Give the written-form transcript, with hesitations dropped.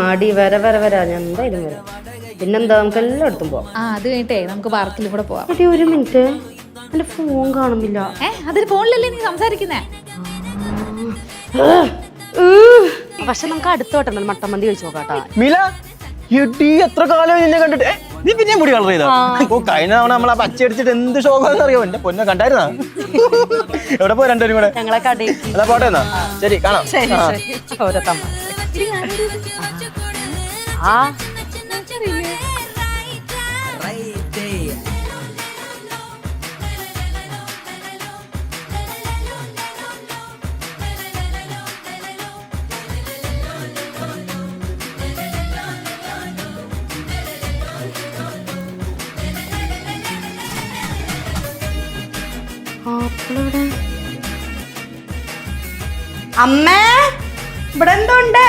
ആടി വരാ ഞാൻ എന്തായാലും വരാം. പിന്നെന്താ, നമുക്ക് എല്ലായിടത്തും പോവാം. അത് കഴിഞ്ഞിട്ടേ നമുക്ക് പാർക്കിലും കൂടെ പോവാം. അടി ഒരു മിനിറ്റ്, എന്റെ ഫോൺ കാണുന്നില്ല. അതിന് ഫോണിലല്ലേ നീ സംസാരിക്കുന്നേ? പക്ഷെ നമുക്ക് അടുത്തോട്ടെ മട്ടമന്തി കഴിച്ചു നോക്കാട്ടാ. മില എത്ര കാലം നിന്നെ കണ്ടിട്ട് നീ പിന്നെയും മുടി കളർ ചെയ്താ? കഴിഞ്ഞ തവണ നമ്മൾ ആ പച്ച അടിച്ചിട്ട് എന്ത് ഷോക്കാന്ന് അറിയോ? എന്റെ പൊന്നെ കണ്ടായിരുന്നാ? എവിടെ പോയി രണ്ടുപേരും കൂടെ? ഞങ്ങളെ കടയിൽ. അതാ പോട്ടെ എന്നാ. ശരി, കാണാം. ഓരോ തമാശ. ആ അമ്മേ, ഇവിടെ എന്തുണ്ട്?